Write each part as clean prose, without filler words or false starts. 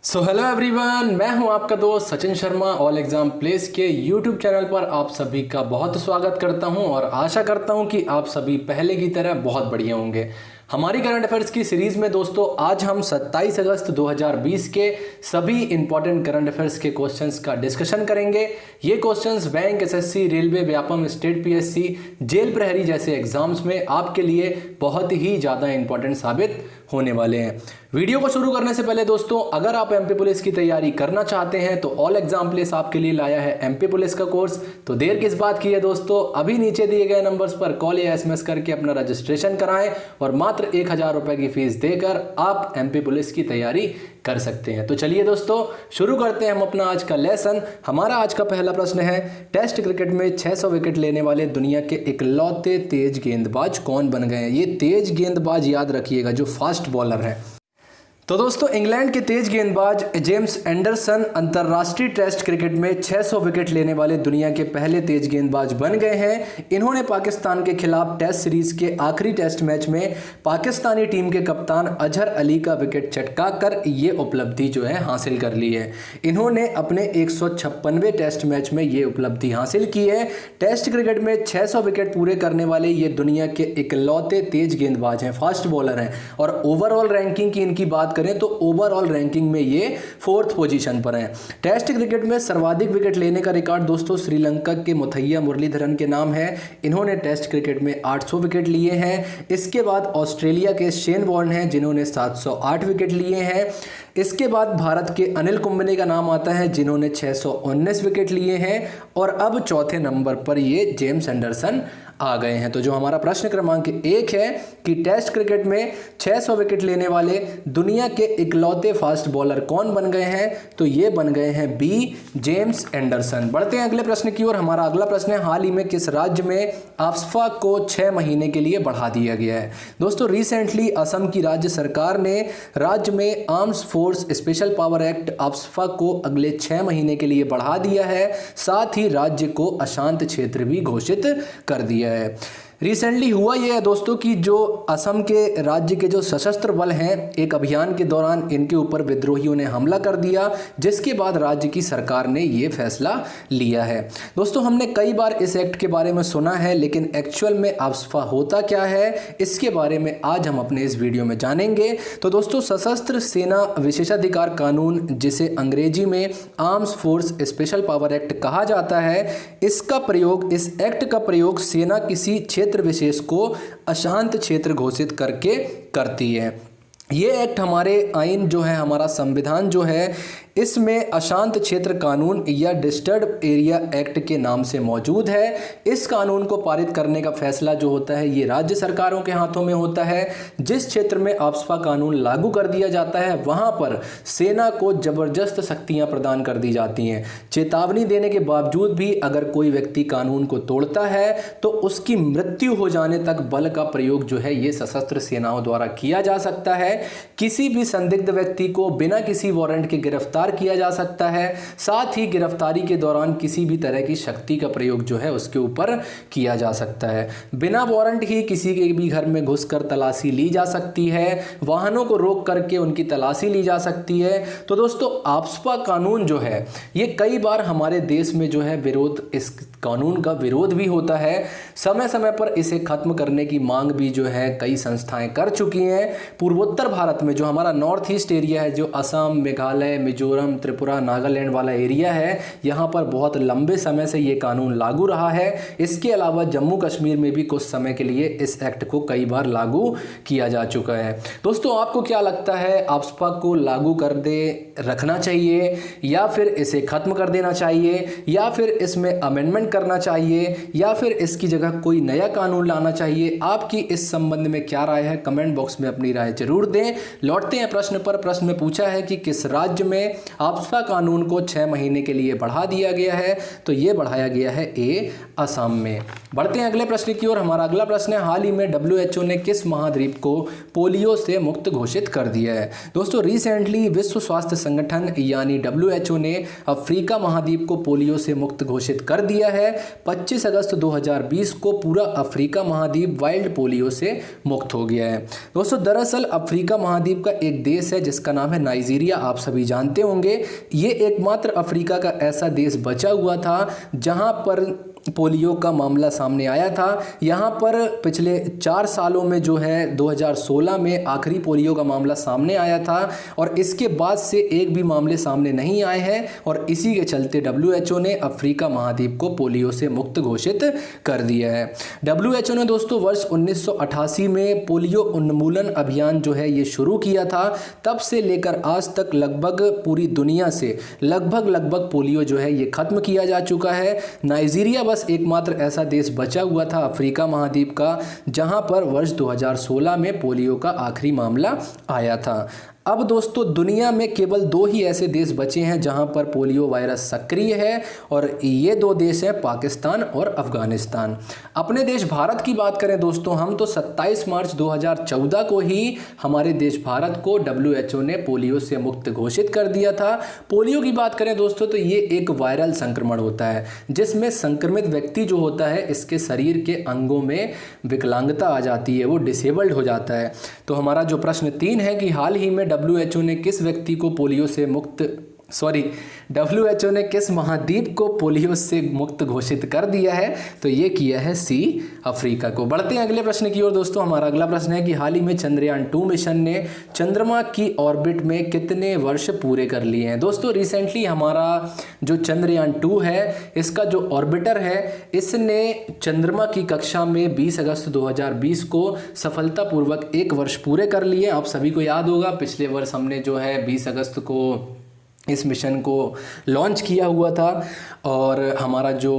Hello everyone, मैं हूं आपका दोस्त Sachin Sharma. All exam place के यूट्यूब चैनल पर आप सभी का बहुत स्वागत करता हूं और आशा करता हूं कि आप सभी पहले की तरह बहुत बढ़िया होंगे। हमारी करंट अफेयर्स की सीरीज में दोस्तों आज हम 27 अगस्त 2020 के सभी इंपॉर्टेंट करंट अफेयर्स के क्वेश्चंस का डिस्कशन करेंगे। ये questions bank, SSC, railway, Vyapam, state PSC, jail प्रहरी जैसे एग्जाम्स में आपके लिए बहुत ही ज़्यादा इंपॉर्टेंट साबित होने वाले हैं। वीडियो को शुरू करने से पहले दोस्तों, अगर आप एमपी पुलिस की तैयारी करना चाहते हैं तो ऑल एग्जाम प्लेस आपके लिए लाया है एमपी पुलिस का कोर्स। तो देर किस बात की है दोस्तों, अभी नीचे दिए गए नंबर्स पर कॉल या एसएमएस करके अपना रजिस्ट्रेशन कराएं और मात्र 1000 रुपए की फीस देकर आप एमपी पुलिस की तैयारी कर सकते हैं। तो चलिए दोस्तों शुरू करते हैं हम अपना आज का लेसन। हमारा आज का पहला प्रश्न है, टेस्ट क्रिकेट में 600 विकेट लेने वाले दुनिया के इकलौते तेज गेंदबाज कौन बन गए हैं। ये तेज गेंदबाज याद रखिएगा, जो फास्ट बॉलर है। तो दोस्तों इंग्लैंड के तेज गेंदबाज जेम्स एंडरसन अंतर्राष्ट्रीय टेस्ट क्रिकेट में 600 विकेट लेने वाले दुनिया के पहले तेज गेंदबाज बन गए हैं। इन्होंने पाकिस्तान के खिलाफ टेस्ट सीरीज के आखिरी टेस्ट मैच में पाकिस्तानी टीम के कप्तान अजहर अली का विकेट चटकाकर ये उपलब्धि जो है हासिल कर ली है। इन्होंने अपने 156वें टेस्ट मैच में ये उपलब्धि हासिल की है। टेस्ट क्रिकेट में 600 विकेट पूरे करने वाले ये दुनिया के इकलौते तेज गेंदबाज हैं, फास्ट बॉलर हैं। और ओवरऑल रैंकिंग की इनकी बात करें तो ओवरऑल रैंकिंग में ये 4th पोजीशन पर हैं। टेस्ट क्रिकेट में सर्वाधिक विकेट लेने का रिकॉर्ड दोस्तों श्रीलंका के मुथैया मुरलीधरन के नाम है। इन्होंने टेस्ट क्रिकेट में 800 विकेट लिए हैं। इसके बाद ऑस्ट्रेलिया के शेन वॉर्न हैं जिन्होंने 708 विकेट लिए हैं। इसके बाद भारत के अनिल कुंबले का नाम आता है जिन्होंने 619 विकेट लिए हैं। और अब चौथे नंबर पर ये जेम्स एंडरसन आ गए हैं। तो जो हमारा प्रश्न क्रमांक 1 है कि टेस्ट क्रिकेट में 600 विकेट लेने वाले दुनिया के इकलौते फास्ट बॉलर कौन बन गए हैं, तो ये बन गए हैं बी, जेम्स एंडरसन। बढ़ते हैं अगले प्रश्न की ओर। हमारा अगला प्रश्न है, हाल ही में किस राज्य में आफ्स्पा को 6 महीने के लिए बढ़ा दिया गया है। दोस्तों रिसेंटली असम की राज्य सरकार ने राज्य में arms force special power act AFSPA को अगले 6 महीने के लिए बढ़ा दिया है। साथ ही राज्य को अशांत क्षेत्र भी घोषित कर दिया है। रिसेंटली हुआ यह है दोस्तों कि जो असम के राज्य के जो सशस्त्र बल हैं, एक अभियान के दौरान इनके ऊपर विद्रोहियों ने हमला कर दिया, जिसके बाद राज्य की सरकार ने यह फैसला लिया है। दोस्तों हमने कई बार इस एक्ट के बारे में सुना है, लेकिन एक्चुअल में आफ्स्पा होता क्या है इसके बारे में आज हम अपने इस वीडियो में जानेंगे। तो दोस्तों सशस्त्र सेना विशेषाधिकार कानून, जिसे अंग्रेजी में arms force special power act कहा जाता है, इसका प्रयोग, इस एक्ट का प्रयोग सेना किसी क्षेत्र विशेष को अशांत क्षेत्र घोषित करके करती है। ये एक्ट हमारे आइन जो है, हमारा संविधान जो है, इसमें अशांत क्षेत्र कानून या डिस्टर्ब एरिया एक्ट के नाम से मौजूद है। इस कानून को पारित करने का फैसला जो होता है ये राज्य सरकारों के हाथों में होता है। जिस क्षेत्र में आफ्स्पा कानून लागू कर दिया जाता है वहां पर सेना को जबरदस्त शक्तियां प्रदान कर दी जाती हैं। चेतावनी देने के बावजूद भी अगर कोई व्यक्ति कानून को तोड़ता है तो उसकी मृत्यु हो जाने तक बल का प्रयोग जो है ये सशस्त्र सेनाओं द्वारा किया जा सकता है। किसी भी संदिग्ध व्यक्ति को बिना किसी वारंट के गिरफ्तार किया जा सकता है। साथ ही गिरफ्तारी के दौरान किसी भी तरह की शक्ति का प्रयोग जो है उसके ऊपर किया जा सकता है। बिना वारंट ही किसी के भी घर में घुसकर तलाशी ली जा सकती है। वाहनों को रोक करके उनकी तलाशी ली जा सकती है। तो दोस्तों आफ्स्पा कानून जो है ये कई बार हमारे देश में जो है विरोध, इस कानून का विरोध भी होता है। समय समय पर इसे खत्म करने की मांग भी जो है कई संस्थाएं कर चुकी हैं। पूर्वोत्तर भारत में जो हमारा नॉर्थ ईस्ट एरिया है, जो असम, मेघालय, मिजोरम, त्रिपुरा, नागालैंड वाला एरिया है, यहाँ पर बहुत लंबे समय से ये कानून लागू रहा है। इसके अलावा जम्मू कश्मीर में भी कुछ समय के लिए इस एक्ट को कई बार लागू किया जा चुका है। दोस्तों आपको क्या लगता है, आफ्स्पा को लागू कर दे रखना चाहिए या फिर इसे खत्म कर देना चाहिए या फिर इसमें अमेंडमेंट करना चाहिए या फिर इसकी जगह कोई नया कानून लाना चाहिए? आपकी इस संबंध में क्या राय है, कमेंट बॉक्स में अपनी राय जरूर दें। लौटते हैं प्रश्न पर। प्रश्न में पूछा है कि किस राज्य में आफ्स्पा कानून को 6 महीने के लिए बढ़ा दिया गया है, तो ये बढ़ाया गया है ए, असम में। बढ़ते हैं अगले प्रश्न की ओर। हमारा अगला प्रश्न है, हाल ही में WHO ने किस महाद्वीप को पोलियो से मुक्त घोषित कर दिया है? दोस्तों रिसेंटली विश्व स्वास्थ्य संगठन यानी WHO ने अफ्रीका महाद्वीप को पोलियो से मुक्त घोषित कर दिया है। है 25 अगस्त 2020 को पूरा अफ्रीका महाद्वीप वाइल्ड पोलियो से मुक्त हो गया है। दोस्तों दरअसल अफ्रीका महाद्वीप का एक देश है जिसका नाम है नाइजीरिया, आप सभी जानते होंगे। ये एकमात्र अफ्रीका का ऐसा देश बचा हुआ था जहां पर पोलियो का मामला सामने आया था। यहाँ पर पिछले 4 सालों में जो है 2016 में आखिरी पोलियो का मामला सामने आया था और इसके बाद से एक भी मामले सामने नहीं आए हैं और इसी के चलते WHO ने अफ्रीका महाद्वीप को पोलियो से मुक्त घोषित कर दिया है। WHO ने दोस्तों वर्ष 1988 में पोलियो उन्मूलन अभियान जो है ये शुरू किया था। तब से लेकर आज तक लगभग पूरी दुनिया से लगभग पोलियो जो है ये खत्म किया जा चुका है। नाइजीरिया बस एकमात्र ऐसा देश बचा हुआ था अफ्रीका महाद्वीप का जहां पर वर्ष 2016 में पोलियो का आखिरी मामला आया था। अब दोस्तों दुनिया में केवल 2 ही ऐसे देश बचे हैं जहां पर पोलियो वायरस सक्रिय है और ये 2 देश हैं पाकिस्तान और अफगानिस्तान। अपने देश भारत की बात करें दोस्तों, हम तो 27 मार्च 2014 को ही हमारे देश भारत को WHO ने पोलियो से मुक्त घोषित कर दिया था। पोलियो की बात करें दोस्तों तो ये एक वायरल संक्रमण होता है जिसमें संक्रमित व्यक्ति जो होता है इसके शरीर के अंगों में विकलांगता आ जाती है, वो डिसेबल्ड हो जाता है। तो हमारा जो प्रश्न 3 है कि हाल ही में WHO ने किस व्यक्ति को पोलियो से मुक्त WHO ने किस महाद्वीप को पोलियो से मुक्त घोषित कर दिया है, तो ये किया है C अफ्रीका को। बढ़ते हैं अगले प्रश्न की ओर दोस्तों। हमारा अगला प्रश्न है कि हाल ही में चंद्रयान 2 मिशन ने चंद्रमा की ऑर्बिट में कितने वर्ष पूरे कर लिए हैं। दोस्तों रिसेंटली हमारा जो चंद्रयान 2 है इसका जो ऑर्बिटर है इसने चंद्रमा की कक्षा में 20 अगस्त 2020 को सफलतापूर्वक 1 वर्ष पूरे कर लिए। आप सभी को याद होगा पिछले वर्ष हमने जो है 20 अगस्त को इस मिशन को लॉन्च किया हुआ था और हमारा जो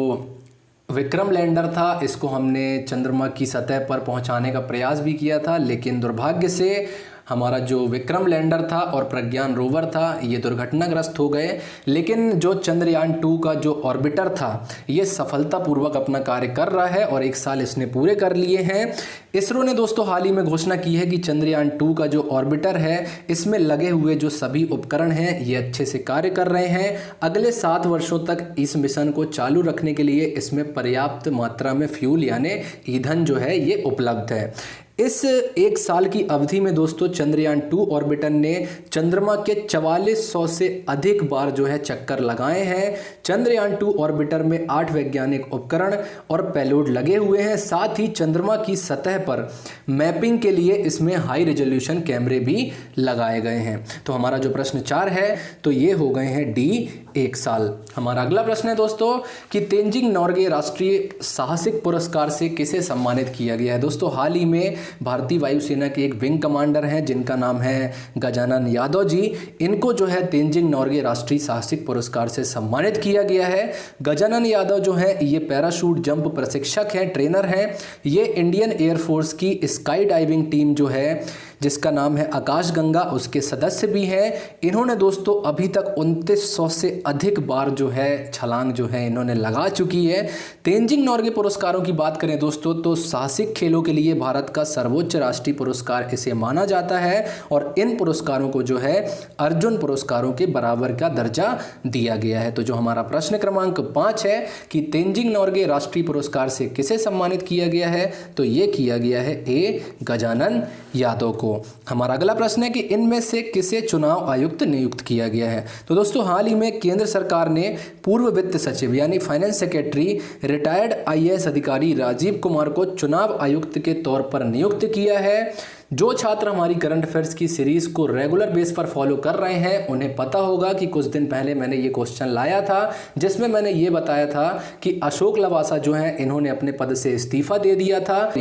विक्रम लैंडर था इसको हमने चंद्रमा की सतह पर पहुंचाने का प्रयास भी किया था, लेकिन दुर्भाग्य से हमारा जो विक्रम लैंडर था और प्रज्ञान रोवर था ये दुर्घटनाग्रस्त हो गए। लेकिन जो चंद्रयान 2 का जो ऑर्बिटर था ये सफलतापूर्वक अपना कार्य कर रहा है और 1 साल इसने पूरे कर लिए हैं। इसरो ने दोस्तों हाल ही में घोषणा की है कि चंद्रयान 2 का जो ऑर्बिटर है इसमें लगे हुए जो सभी उपकरण हैं ये अच्छे से कार्य कर रहे हैं। अगले 7 वर्षों तक इस मिशन को चालू रखने के लिए इसमें पर्याप्त मात्रा में फ्यूल यानी ईंधन जो है ये उपलब्ध है। इस 1 साल की अवधि में दोस्तों चंद्रयान 2 ऑर्बिटर ने चंद्रमा के 4400 से अधिक बार जो है चक्कर लगाए हैं। चंद्रयान 2 ऑर्बिटर में 8 वैज्ञानिक उपकरण और पेलोड लगे हुए हैं। साथ ही चंद्रमा की सतह पर मैपिंग के लिए इसमें हाई रेजोल्यूशन कैमरे भी लगाए गए हैं। तो हमारा जो प्रश्न 4 है तो ये हो गए हैं D 1 साल। हमारा अगला प्रश्न है दोस्तों कि तेंजिंग नॉर्गे राष्ट्रीय साहसिक पुरस्कार से किसे सम्मानित किया गया है। दोस्तों हाल ही में भारतीय वायुसेना के एक विंग कमांडर हैं जिनका नाम है गजानन यादव जी, इनको जो है तेंजिंग नॉर्गे राष्ट्रीय साहसिक पुरस्कार से सम्मानित किया गया है। गजानन यादव जो है ये पैराशूट जंप प्रशिक्षक हैं, ट्रेनर हैं। ये इंडियन एयरफोर्स की स्काई डाइविंग टीम जो है जिसका नाम है आकाश गंगा उसके सदस्य भी हैं। इन्होंने दोस्तों अभी तक 2900 से अधिक बार जो है छलांग जो है इन्होंने लगा चुकी है। तेंजिंग नॉर्गे पुरस्कारों की बात करें दोस्तों तो साहसिक खेलों के लिए भारत का सर्वोच्च राष्ट्रीय पुरस्कार इसे माना जाता है और इन पुरस्कारों को जो है अर्जुन पुरस्कारों के बराबर का दर्जा दिया गया है। तो जो हमारा प्रश्न क्रमांक 5 है कि तेंजिंग नॉर्गे राष्ट्रीय पुरस्कार से किसे सम्मानित किया गया है, तो ये किया गया है A गजानन यादव को। हमारा अगला प्रश्न है कि इनमें से किसे चुनाव आयुक्त नियुक्त किया गया है। तो दोस्तों हाल ही में केंद्र सरकार ने पूर्व वित्त सचिव यानी फाइनेंस सेक्रेटरी रिटायर्ड IAS अधिकारी राजीव कुमार को चुनाव आयुक्त के तौर पर नियुक्त किया है। जो छात्र हमारी करंट अफेयर्स की सीरीज को रेगुलर बेस पर फॉलो कर रहे हैं उन्हें पता होगा कि कुछ दिन पहले मैंने ये क्वेश्चन लाया था जिसमें मैंने ये बताया था कि अशोक लवासा जो हैं इन्होंने अपने पद से इस्तीफा दे दिया था।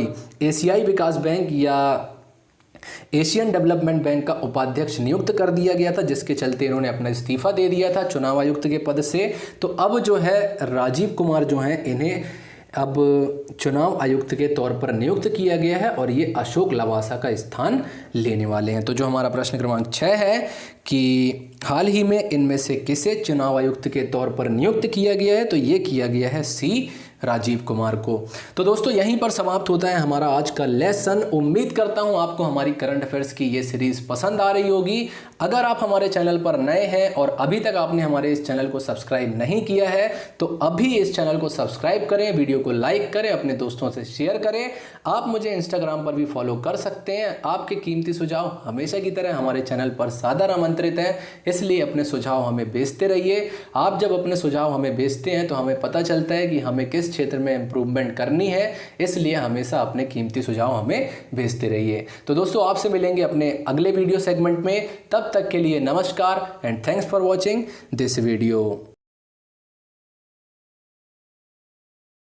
एशियाई विकास बैंक या एशियन डेवलपमेंट बैंक का उपाध्यक्ष नियुक्त कर दिया गया था जिसके चलते इन्होंने अपना इस्तीफा दे दिया था चुनाव आयुक्त के पद से। तो अब जो है राजीव कुमार जो हैं इन्हें अब चुनाव आयुक्त के तौर पर नियुक्त किया गया है और ये अशोक लवासा का स्थान लेने वाले हैं। तो जो हमारा प्रश्न क्रमांक 6 है कि हाल ही में इनमें से किसे चुनाव आयुक्त के तौर पर नियुक्त किया गया है, तो ये किया गया है C राजीव कुमार को। तो दोस्तों यहीं पर समाप्त होता है हमारा आज का लेसन। उम्मीद करता हूं आपको हमारी करंट अफेयर्स की ये सीरीज पसंद आ रही होगी। अगर आप हमारे चैनल पर नए हैं और अभी तक आपने हमारे इस चैनल को सब्सक्राइब नहीं किया है तो अभी इस चैनल को सब्सक्राइब करें, वीडियो को लाइक करें, अपने दोस्तों से शेयर करें। आप मुझे इंस्टाग्राम पर भी फॉलो कर सकते हैं। आपके कीमती सुझाव हमेशा की तरह हमारे चैनल पर सादर आमंत्रित हैं, इसलिए अपने सुझाव हमें भेजते रहिए। आप जब अपने सुझाव हमें भेजते हैं तो हमें पता चलता है कि हमें किस क्षेत्र में इम्प्रूवमेंट करनी है, इसलिए हमेशा अपने कीमती सुझाव हमें भेजते रहिए। तो दोस्तों आपसे मिलेंगे अपने अगले वीडियो सेगमेंट में, तब तक के लिए नमस्कार and thanks for watching this video.